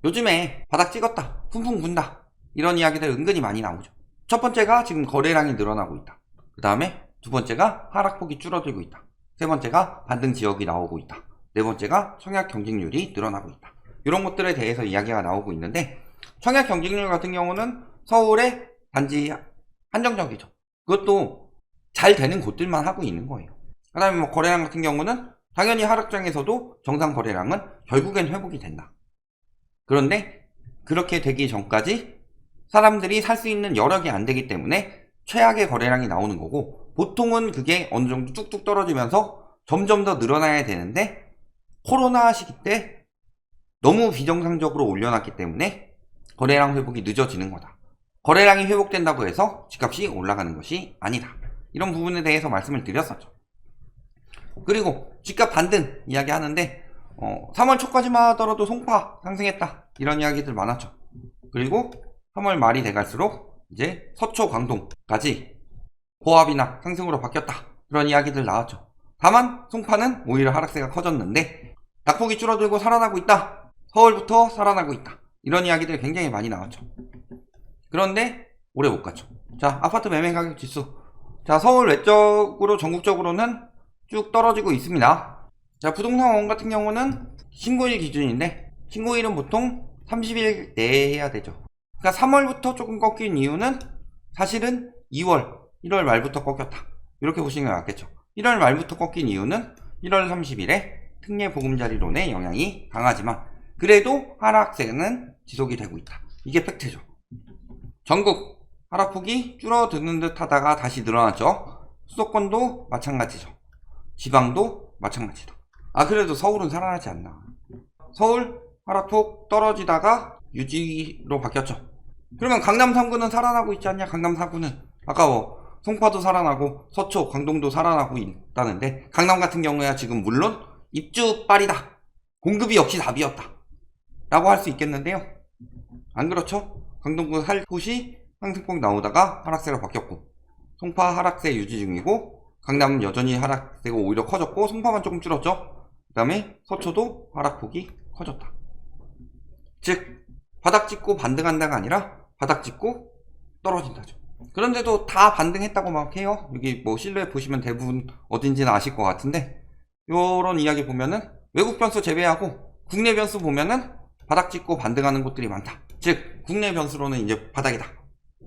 요즘에 바닥 찍었다, 훈풍 분다, 이런 이야기들 은근히 많이 나오죠. 첫 번째가 지금 거래량이 늘어나고 있다. 그 다음에 두 번째가 하락폭이 줄어들고 있다. 세 번째가 반등 지역이 나오고 있다. 네 번째가 청약 경쟁률이 늘어나고 있다. 이런 것들에 대해서 이야기가 나오고 있는데, 청약 경쟁률 같은 경우는 서울에 단지 한정적이죠. 그것도 잘 되는 곳들만 하고 있는 거예요. 그 다음에 뭐 거래량 같은 경우는 당연히 하락장에서도 정상 거래량은 결국엔 회복이 된다. 그런데 그렇게 되기 전까지 사람들이 살 수 있는 여력이 안 되기 때문에 최악의 거래량이 나오는 거고, 보통은 그게 어느 정도 뚝뚝 떨어지면서 점점 더 늘어나야 되는데, 코로나 시기 때 너무 비정상적으로 올려놨기 때문에 거래량 회복이 늦어지는 거다. 거래량이 회복된다고 해서 집값이 올라가는 것이 아니다. 이런 부분에 대해서 말씀을 드렸었죠. 그리고 집값 반등 이야기 하는데 3월 초까지만 하더라도 송파 상승했다, 이런 이야기들 많았죠. 그리고 3월 말이 돼갈수록 이제 서초 광동까지 고압이나 상승으로 바뀌었다, 그런 이야기들 나왔죠. 다만 송파는 오히려 하락세가 커졌는데 낙폭이 줄어들고 살아나고 있다, 서울부터 살아나고 있다, 이런 이야기들 굉장히 많이 나왔죠. 그런데 오래 못 갔죠. 자, 아파트 매매 가격 지수. 자, 서울 외적으로 전국적으로는 쭉 떨어지고 있습니다. 자, 부동산 원 같은 경우는 신고일 기준인데, 신고일은 보통 30일 내에 해야 되죠. 그러니까 3월부터 조금 꺾인 이유는 사실은 2월, 1월 말부터 꺾였다, 이렇게 보시는 게 맞겠죠. 1월 말부터 꺾인 이유는 1월 30일에 특례 보금자리론의 영향이 강하지만 그래도 하락세는 지속이 되고 있다, 이게 팩트죠. 전국 하락폭이 줄어드는 듯 하다가 다시 늘어났죠. 수도권도 마찬가지죠. 지방도 마찬가지다. 그래도 서울은 살아나지 않나. 서울 하락폭 떨어지다가 유지로 바뀌었죠. 그러면 강남 3구는 살아나고 있지 않냐? 강남 4구는 아까 송파도 살아나고 서초, 광동도 살아나고 있다는데, 강남 같은 경우야 지금 물론 입주빨이다, 공급이 역시 답이었다 라고 할 수 있겠는데요, 안 그렇죠? 강동구 살포시 상승폭 나오다가 하락세로 바뀌었고, 송파 하락세 유지 중이고, 강남은 여전히 하락세가 오히려 커졌고, 송파만 조금 줄었죠. 그 다음에 서초도 하락폭이 커졌다. 즉 바닥 찍고 반등한다가 아니라 바닥 찍고 떨어진다죠. 그런데도 다 반등했다고 막 해요. 여기 뭐 실루엣 보시면 대부분 어딘지는 아실 것 같은데, 요런 이야기 보면은 외국 변수 제외하고 국내 변수 보면은 바닥 찍고 반등하는 곳들이 많다. 즉 국내 변수로는 이제 바닥이다,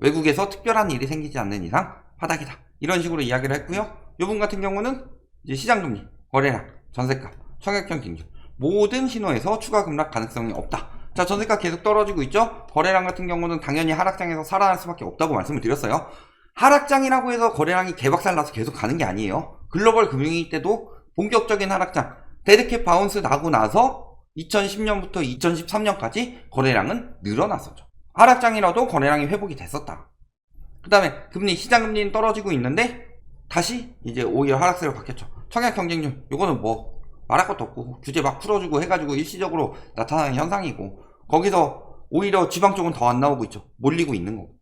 외국에서 특별한 일이 생기지 않는 이상 바닥이다, 이런 식으로 이야기를 했고요. 요분 같은 경우는 이제 시장금리, 거래량, 전세값, 청약경쟁률 모든 신호에서 추가 급락 가능성이 없다. 자, 전세값 계속 떨어지고 있죠. 거래량 같은 경우는 당연히 하락장에서 살아날 수밖에 없다고 말씀을 드렸어요. 하락장이라고 해서 거래량이 개박살 나서 계속 가는 게 아니에요. 글로벌 금융위기 때도 본격적인 하락장, 데드캣 바운스 나고 나서 2010년부터 2013년까지 거래량은 늘어났었죠. 하락장이라도 거래량이 회복이 됐었다. 그 다음에 금리, 시장금리는 떨어지고 있는데 다시 이제 오히려 하락세로 바뀌었죠. 청약경쟁률, 요거는 뭐 말할 것도 없고 규제 막 풀어주고 해가지고 일시적으로 나타나는 현상이고, 거기서 오히려 지방 쪽은 더 안 나오고 있죠. 몰리고 있는 거고.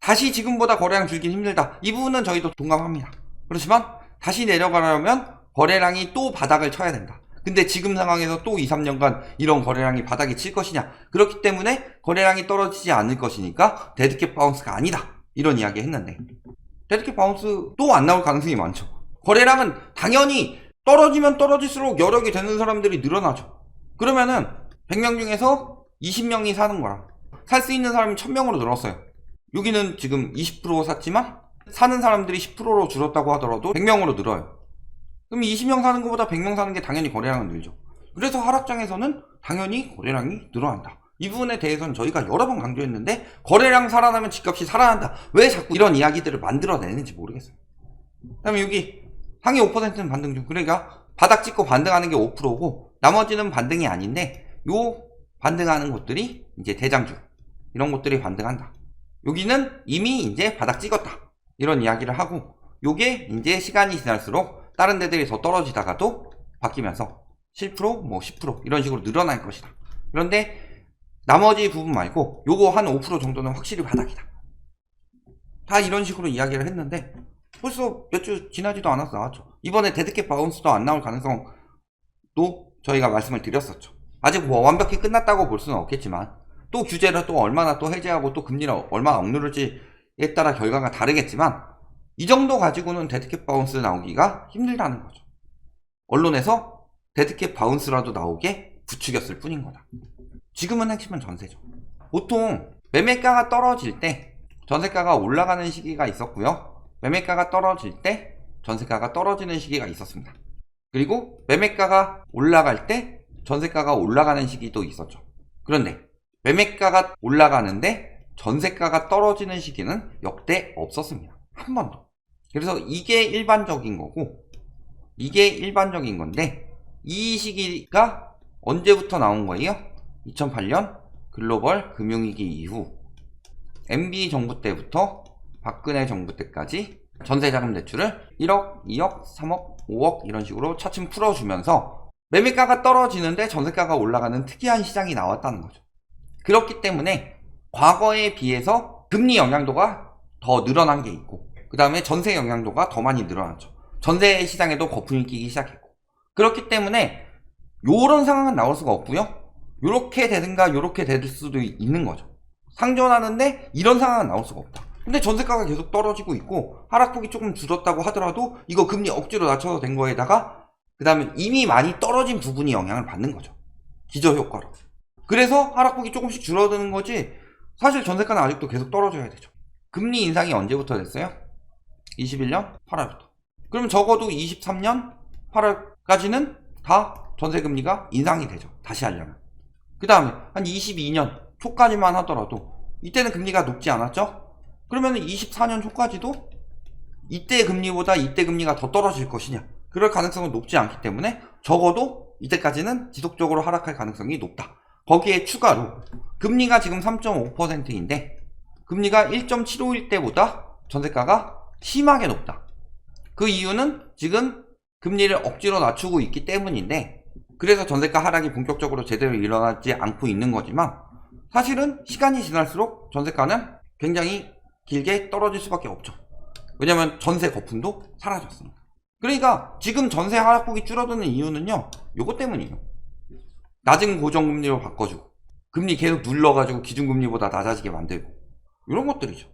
다시 지금보다 거래량 줄긴 힘들다, 이 부분은 저희도 동감합니다. 그렇지만 다시 내려가려면 거래량이 또 바닥을 쳐야 된다. 근데 지금 상황에서 또 2, 3년간 이런 거래량이 바닥에 칠 것이냐? 그렇기 때문에 거래량이 떨어지지 않을 것이니까 데드캣 바운스가 아니다, 이런 이야기 했는데, 데드캣 바운스 또 안 나올 가능성이 많죠. 거래량은 당연히 떨어지면 떨어질수록 여력이 되는 사람들이 늘어나죠. 그러면은 100명 중에서 20명이 사는 거랑 살 수 있는 사람이 1000명으로 늘었어요. 여기는 지금 20% 샀지만 사는 사람들이 10%로 줄었다고 하더라도 100명으로 늘어요. 그럼 20명 사는 것보다 100명 사는 게 당연히 거래량은 늘죠. 그래서 하락장에서는 당연히 거래량이 늘어난다. 이 부분에 대해서는 저희가 여러 번 강조했는데, 거래량 살아나면 집값이 살아난다, 왜 자꾸 이런 이야기들을 만들어내는지 모르겠어요. 그 다음에 여기 상위 5%는 반등 중. 그러니까 바닥 찍고 반등하는 게 5%고 나머지는 반등이 아닌데, 요 반등하는 곳들이 이제 대장주, 이런 곳들이 반등한다. 여기는 이미 이제 바닥 찍었다, 이런 이야기를 하고, 요게 이제 시간이 지날수록 다른 데들이 더 떨어지다가도 바뀌면서 7%, 뭐 10% 이런 식으로 늘어날 것이다. 그런데 나머지 부분 말고 요거 한 5% 정도는 확실히 바닥이다, 다 이런 식으로 이야기를 했는데, 벌써 몇 주 지나지도 않아서 나왔죠. 이번에 데드캣 바운스도 안 나올 가능성 또 저희가 말씀을 드렸었죠. 아직 뭐 완벽히 끝났다고 볼 수는 없겠지만 또 규제를 또 얼마나 또 해제하고 또 금리를 얼마나 억누를지에 따라 결과가 다르겠지만 이 정도 가지고는 데드캣 바운스 나오기가 힘들다는 거죠. 언론에서 데드캣 바운스라도 나오게 부추겼을 뿐인 거다. 지금은 핵심은 전세죠. 보통 매매가가 떨어질 때 전세가가 올라가는 시기가 있었고요. 매매가가 떨어질 때 전세가가 떨어지는 시기가 있었습니다. 그리고 매매가가 올라갈 때 전세가가 올라가는 시기도 있었죠. 그런데 매매가가 올라가는데 전세가가 떨어지는 시기는 역대 없었습니다. 한 번도. 그래서 이게 일반적인 거고 이게 일반적인 건데 이 시기가 언제부터 나온 거예요? 2008년 글로벌 금융위기 이후 MB 정부 때부터 박근혜 정부 때까지 전세자금 대출을 1억, 2억, 3억, 5억 이런 식으로 차츰 풀어주면서 매매가가 떨어지는데 전세가가 올라가는 특이한 시장이 나왔다는 거죠. 그렇기 때문에 과거에 비해서 금리 영향도가 더 늘어난 게 있고 그 다음에 전세 영향도가 더 많이 늘어났죠. 전세 시장에도 거품이 끼기 시작했고 그렇기 때문에 요런 상황은 나올 수가 없고요. 요렇게 되든가 요렇게 될 수도 있는 거죠. 상존하는데 이런 상황은 나올 수가 없다. 근데 전세가가 계속 떨어지고 있고 하락폭이 조금 줄었다고 하더라도 이거 금리 억지로 낮춰서 된 거에다가 그 다음에 이미 많이 떨어진 부분이 영향을 받는 거죠. 기저효과로. 그래서 하락폭이 조금씩 줄어드는 거지 사실 전세가는 아직도 계속 떨어져야 되죠. 금리 인상이 언제부터 됐어요? 21년 8월부터. 그러면 적어도 23년 8월까지는 다 전세금리가 인상이 되죠. 다시 하려면. 그 다음에 한 22년 초까지만 하더라도 이때는 금리가 높지 않았죠? 그러면 24년 초까지도 이때 금리보다 이때 금리가 더 떨어질 것이냐? 그럴 가능성은 높지 않기 때문에 적어도 이때까지는 지속적으로 하락할 가능성이 높다. 거기에 추가로 금리가 지금 3.5%인데 금리가 1.75일 때보다 전세가가 심하게 높다. 그 이유는 지금 금리를 억지로 낮추고 있기 때문인데 그래서 전세가 하락이 본격적으로 제대로 일어나지 않고 있는 거지만 사실은 시간이 지날수록 전세가는 굉장히 길게 떨어질 수밖에 없죠. 왜냐면 전세 거품도 사라졌습니다. 그러니까 지금 전세 하락폭이 줄어드는 이유는요. 요거 때문이에요. 낮은 고정금리로 바꿔주고 금리 계속 눌러가지고 기준금리보다 낮아지게 만들고 이런 것들이죠.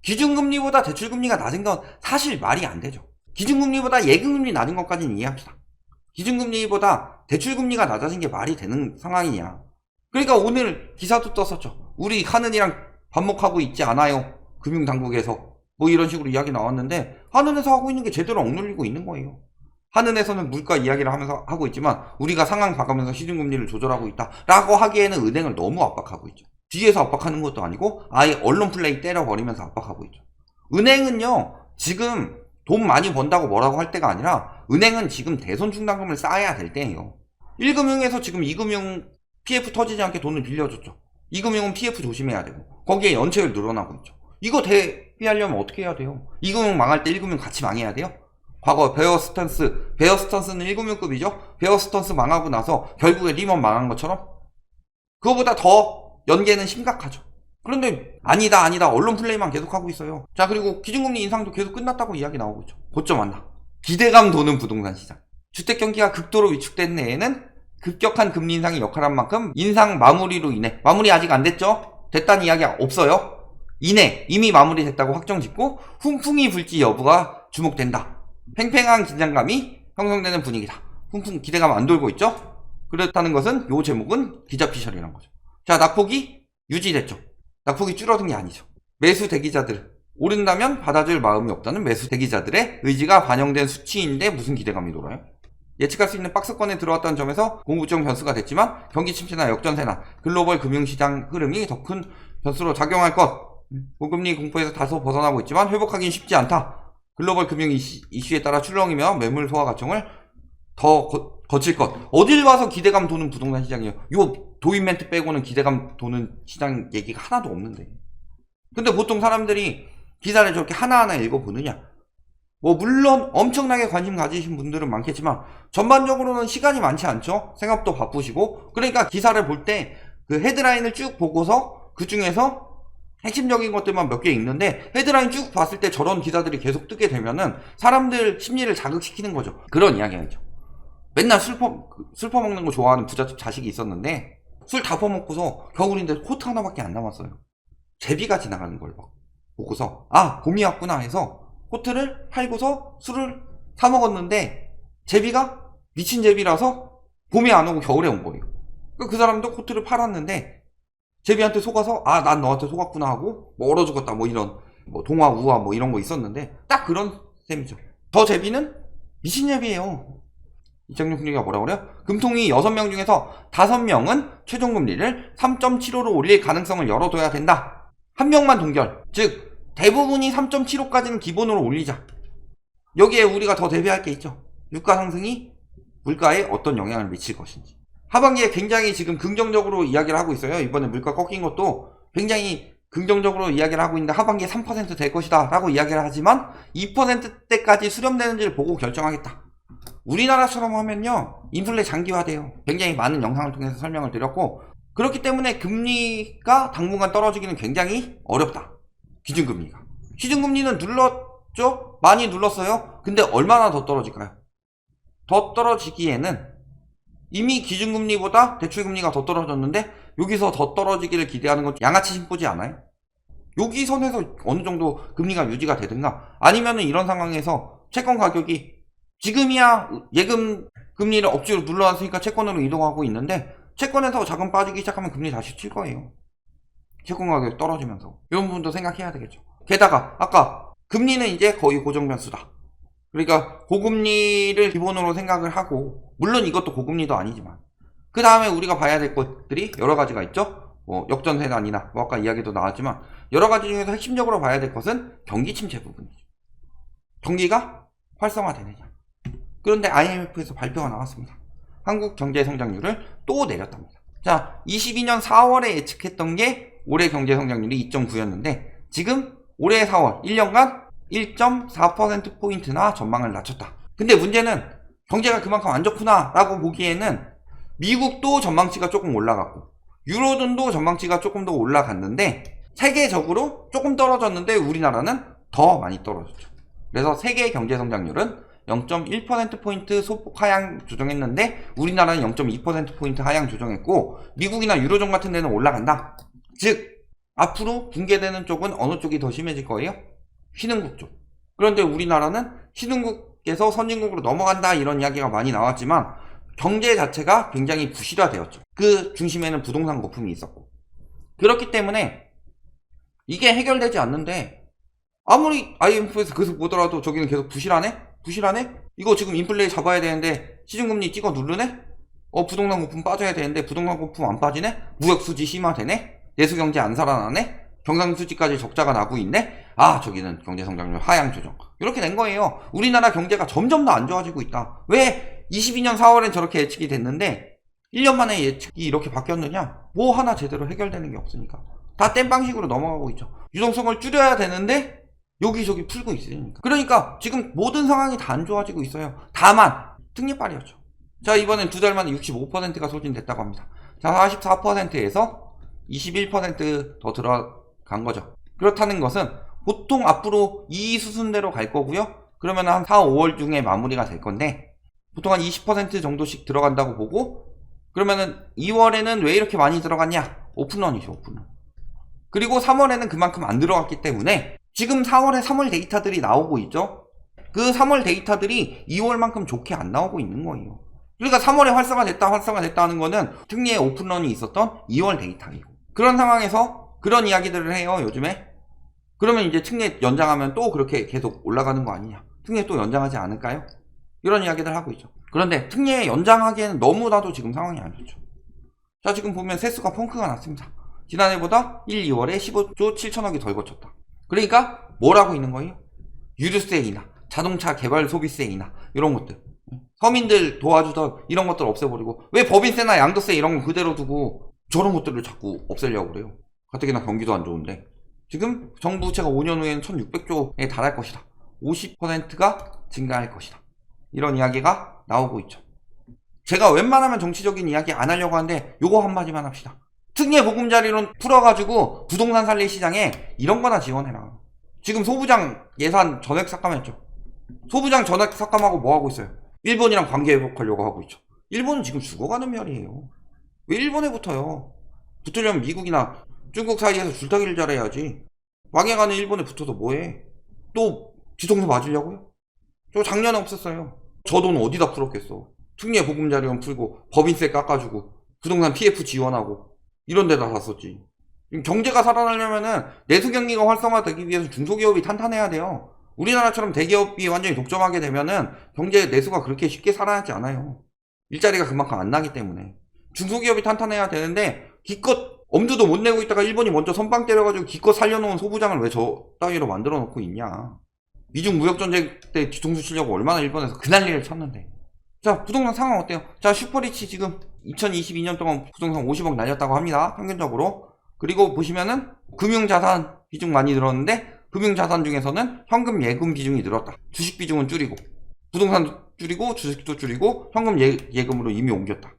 기준금리보다 대출금리가 낮은 건 사실 말이 안 되죠. 기준금리보다 예금금리 낮은 것까지는 이해합시다. 기준금리보다 대출금리가 낮아진 게 말이 되는 상황이냐. 그러니까 오늘 기사도 떴었죠. 우리 한은이랑 반목하고 있지 않아요. 금융당국에서 뭐 이런 식으로 이야기 나왔는데 한은에서 하고 있는 게 제대로 억눌리고 있는 거예요. 한은에서는 물가 이야기를 하면서 하고 있지만 우리가 상황 봐가면서 시중금리를 조절하고 있다 라고 하기에는 은행을 너무 압박하고 있죠. 뒤에서 압박하는 것도 아니고 아예 언론 플레이 때려버리면서 압박하고 있죠. 은행은요 지금 돈 많이 번다고 뭐라고 할 때가 아니라 은행은 지금 대손 충당금을 쌓아야 될 때예요. 1금융에서 지금 2금융 PF 터지지 않게 돈을 빌려줬죠. 2금융은 PF 조심해야 되고 거기에 연체율 늘어나고 있죠. 이거 대비하려면 어떻게 해야 돼요? 2금융 망할 때 1금융 같이 망해야 돼요? 과거 베어스턴스는 1금융급이죠. 베어스턴스 망하고 나서 결국에 리먼 망한 것처럼 그거보다 더 연계는 심각하죠. 그런데 아니다 언론 플레이만 계속하고 있어요. 자, 그리고 기준금리 인상도 계속 끝났다고 이야기 나오고 있죠. 고점 왔나? 기대감 도는 부동산 시장. 주택 경기가 극도로 위축된 내에는 급격한 금리 인상이 역할한 만큼 인상 마무리로 인해 마무리 아직 안 됐죠? 됐다는 이야기가 없어요. 이미 마무리됐다고 확정짓고 훈풍이 불지 여부가 주목된다. 팽팽한 긴장감이 형성되는 분위기다. 훈풍 기대감 안 돌고 있죠? 그렇다는 것은 요 제목은 기자피셜이라는 거죠. 자, 낙폭이 유지됐죠. 낙폭이 줄어든 게 아니죠. 매수 대기자들 오른다면 받아줄 마음이 없다는 매수 대기자들의 의지가 반영된 수치인데 무슨 기대감이 돌아요? 예측할 수 있는 박스권에 들어왔다는 점에서 공부점 변수가 됐지만 경기 침체나 역전세나 글로벌 금융시장 흐름이 더 큰 변수로 작용할 것. 고금리 공포에서 다소 벗어나고 있지만 회복하기는 쉽지 않다. 글로벌 금융 이슈에 따라 출렁이며 매물 소화 과정을 더 거칠 것. 어딜 와서 기대감 도는 부동산 시장이에요. 요 도입 멘트 빼고는 기대감 도는 시장 얘기가 하나도 없는데. 근데 보통 사람들이 기사를 저렇게 하나하나 읽어보느냐? 뭐 물론 엄청나게 관심 가지신 분들은 많겠지만 전반적으로는 시간이 많지 않죠. 생업도 바쁘시고. 그러니까 기사를 볼 때 그 헤드라인을 쭉 보고서 그 중에서 핵심적인 것들만 몇 개 읽는데 헤드라인 쭉 봤을 때 저런 기사들이 계속 뜨게 되면은 사람들 심리를 자극시키는 거죠. 그런 이야기죠. 맨날 술 퍼먹는 거 좋아하는 부잣집 자식이 있었는데 술 다 퍼먹고서 겨울인데 코트 하나밖에 안 남았어요. 제비가 지나가는 걸 막 보고서 아 봄이 왔구나 해서 코트를 팔고서 술을 사 먹었는데 제비가 미친 제비라서 봄이 안 오고 겨울에 온 거예요. 그 사람도 코트를 팔았는데 제비한테 속아서 아 난 너한테 속았구나 하고 뭐 얼어 죽었다 뭐 이런 뭐 동화 우화 뭐 이런 거 있었는데 딱 그런 셈이죠. 저 제비는 미친 제비예요. 이창용 총리가 뭐라 그래요? 금통위 6명 중에서 5명은 최종금리를 3.75로 올릴 가능성을 열어둬야 된다. 한 명만 동결. 즉 대부분이 3.75까지는 기본으로 올리자. 여기에 우리가 더 대비할 게 있죠. 유가 상승이 물가에 어떤 영향을 미칠 것인지. 하반기에 굉장히 지금 긍정적으로 이야기를 하고 있어요. 이번에 물가 꺾인 것도 굉장히 긍정적으로 이야기를 하고 있는데 하반기에 3% 될 것이다 라고 이야기를 하지만 2%대까지 수렴되는지를 보고 결정하겠다. 우리나라처럼 하면요 인플레 장기화돼요. 굉장히 많은 영상을 통해서 설명을 드렸고 그렇기 때문에 금리가 당분간 떨어지기는 굉장히 어렵다. 기준금리는 눌렀죠? 많이 눌렀어요. 근데 얼마나 더 떨어질까요? 더 떨어지기에는 이미 기준금리보다 대출금리가 더 떨어졌는데 여기서 더 떨어지기를 기대하는 건 양아치 심보지 않아요? 여기 선에서 어느 정도 금리가 유지가 되든가 아니면은 이런 상황에서 채권 가격이 지금이야 예금 금리를 억지로 눌러놨으니까 채권으로 이동하고 있는데 채권에서 자금 빠지기 시작하면 금리 다시 칠 거예요. 채권 가격이 떨어지면서 이런 부분도 생각해야 되겠죠. 게다가 아까 금리는 이제 거의 고정변수다. 그러니까 고금리를 기본으로 생각을 하고 물론 이것도 고금리도 아니지만 그 다음에 우리가 봐야 될 것들이 여러 가지가 있죠. 뭐 역전세난이나 뭐 아까 이야기도 나왔지만 여러 가지 중에서 핵심적으로 봐야 될 것은 경기 침체 부분이죠. 경기가 활성화되느냐. 그런데 IMF에서 발표가 나왔습니다. 한국 경제 성장률을 또 내렸답니다. 자, 22년 4월에 예측했던 게 올해 경제 성장률이 2.9였는데 지금 올해 4월 1년간 1.4%포인트나 전망을 낮췄다. 근데 문제는 경제가 그만큼 안 좋구나 라고 보기에는 미국도 전망치가 조금 올라갔고 유로존도 전망치가 조금 더 올라갔는데 세계적으로 조금 떨어졌는데 우리나라는 더 많이 떨어졌죠. 그래서 세계 경제 성장률은 0.1%포인트 소폭 하향 조정했는데 우리나라는 0.2%포인트 하향 조정했고 미국이나 유로존 같은 데는 올라간다. 즉 앞으로 붕괴되는 쪽은 어느 쪽이 더 심해질 거예요? 신흥국 쪽. 그런데 우리나라는 신흥국에서 선진국으로 넘어간다 이런 이야기가 많이 나왔지만 경제 자체가 굉장히 부실화되었죠. 그 중심에는 부동산 거품이 있었고 그렇기 때문에 이게 해결되지 않는데 아무리 IMF에서 계속 보더라도 저기는 계속 부실하네? 이거 지금 인플레 잡아야 되는데 시중금리 찍어 누르네? 부동산 거품 빠져야 되는데 부동산 거품 안 빠지네? 무역수지 심화되네? 내수경제 안 살아나네? 경상수지까지 적자가 나고 있네? 아 저기는 경제성장률 하향 조정. 이렇게 된 거예요. 우리나라 경제가 점점 더 안 좋아지고 있다. 왜 22년 4월엔 저렇게 예측이 됐는데 1년 만에 예측이 이렇게 바뀌었느냐? 뭐 하나 제대로 해결되는 게 없으니까 다 땜방식으로 넘어가고 있죠. 유동성을 줄여야 되는데 여기저기 풀고 있으니까. 그러니까 지금 모든 상황이 다 안 좋아지고 있어요. 다만 특례빨이었죠. 자 이번엔 2달 만에 65%가 소진됐다고 합니다. 자 44%에서 21% 더 들어간 거죠. 그렇다는 것은 보통 앞으로 이 수순대로 갈 거고요. 그러면 한 4, 5월 중에 마무리가 될 건데 보통 한 20% 정도씩 들어간다고 보고 그러면은 2월에는 왜 이렇게 많이 들어갔냐? 오픈런이죠. 오픈런. 그리고 3월에는 그만큼 안 들어갔기 때문에 지금 4월에 3월 데이터들이 나오고 있죠. 그 3월 데이터들이 2월만큼 좋게 안 나오고 있는 거예요. 그러니까 3월에 활성화됐다 하는 거는 특례의 오픈런이 있었던 2월 데이터이고 그런 상황에서 그런 이야기들을 해요 요즘에. 그러면 이제 특례 연장하면 또 그렇게 계속 올라가는 거 아니냐, 특례 또 연장하지 않을까요? 이런 이야기들 하고 있죠. 그런데 특례 연장하기에는 너무나도 지금 상황이 안 좋죠. 자 지금 보면 세수가 펑크가 났습니다. 지난해보다 1, 2월에 15조 7천억이 덜 거쳤다. 그러니까 뭘 하고 있는 거예요? 유류세이나 자동차 개발 소비세이나 이런 것들, 서민들 도와주던 이런 것들 없애버리고 왜 법인세나 양도세 이런 거 그대로 두고 저런 것들을 자꾸 없애려고 그래요. 가뜩이나 경기도 안 좋은데. 지금 정부 부채가 5년 후에는 1600조에 달할 것이다. 50%가 증가할 것이다. 이런 이야기가 나오고 있죠. 제가 웬만하면 정치적인 이야기 안 하려고 하는데 요거 한마디만 합시다. 특례 보금자리론 풀어가지고 부동산 살리 시장에 이런 거나 지원해라. 지금 소부장 예산 전액 삭감했죠. 소부장 전액 삭감하고 뭐 하고 있어요? 일본이랑 관계 회복하려고 하고 있죠. 일본은 지금 죽어가는 별이에요. 왜 일본에 붙어요? 붙으려면 미국이나 중국 사이에서 줄타기를 잘해야지. 망해가는 일본에 붙어서 뭐해? 또 뒤통수 맞으려고요? 저 작년에 없었어요. 저 돈 어디다 풀었겠어? 특례 보금자리원 풀고 법인세 깎아주고 부동산 PF 지원하고 이런 데다 샀었지. 경제가 살아나려면은 내수 경기가 활성화되기 위해서 중소기업이 탄탄해야 돼요. 우리나라처럼 대기업이 완전히 독점하게 되면은 경제 내수가 그렇게 쉽게 살아나지 않아요. 일자리가 그만큼 안 나기 때문에. 중소기업이 탄탄해야 되는데 기껏 엄두도 못 내고 있다가 일본이 먼저 선빵 때려가지고 기껏 살려놓은 소부장을 왜 저 따위로 만들어 놓고 있냐. 미중 무역전쟁 때 뒤통수 치려고 얼마나 일본에서 그 난리를 쳤는데. 자, 부동산 상황 어때요? 자, 슈퍼리치 지금 2022년 동안 부동산 50억 날렸다고 합니다. 평균적으로. 그리고 보시면은 금융자산 비중 많이 늘었는데 금융자산 중에서는 현금 예금 비중이 늘었다. 주식 비중은 줄이고 부동산 줄이고 주식도 줄이고 현금 예금으로 이미 옮겼다.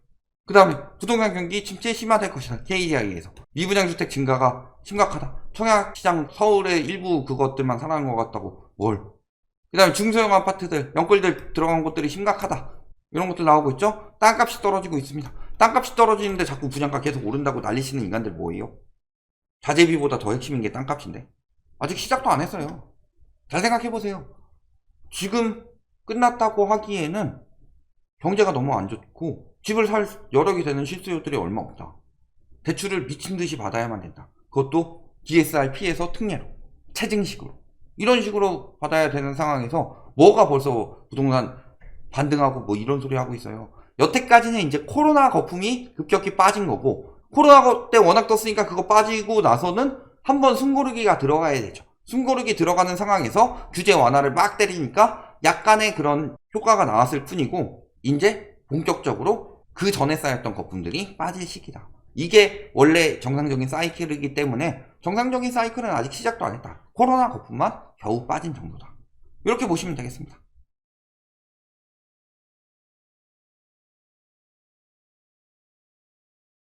그 다음에 부동산 경기 침체 심화될 것이다. KDI에서 미분양 주택 증가가 심각하다. 청약시장 서울의 일부 그것들만 살아난 것 같다고. 뭘? 그 다음에 중소형 아파트들 영끌들 들어간 곳들이 심각하다. 이런 것들 나오고 있죠. 땅값이 떨어지고 있습니다. 땅값이 떨어지는데 자꾸 분양가 계속 오른다고 난리치는 인간들 뭐예요? 자재비보다 더 핵심인 게 땅값인데 아직 시작도 안 했어요. 잘 생각해보세요. 지금 끝났다고 하기에는 경제가 너무 안 좋고 집을 살 여력이 되는 실수요들이 얼마 없다. 대출을 미친듯이 받아야만 된다. 그것도 DSR 피해서 특례로 체증식으로 이런 식으로 받아야 되는 상황에서 뭐가 벌써 부동산 반등하고 뭐 이런 소리 하고 있어요. 여태까지는 이제 코로나 거품이 급격히 빠진 거고 코로나 때 워낙 떴으니까 그거 빠지고 나서는 한번 숨고르기가 들어가야 되죠. 숨고르기 들어가는 상황에서 규제 완화를 막 때리니까 약간의 그런 효과가 나왔을 뿐이고 이제 본격적으로 그 전에 쌓였던 거품들이 빠질 시기다. 이게 원래 정상적인 사이클이기 때문에 정상적인 사이클은 아직 시작도 안 했다. 코로나 거품만 겨우 빠진 정도다. 이렇게 보시면 되겠습니다.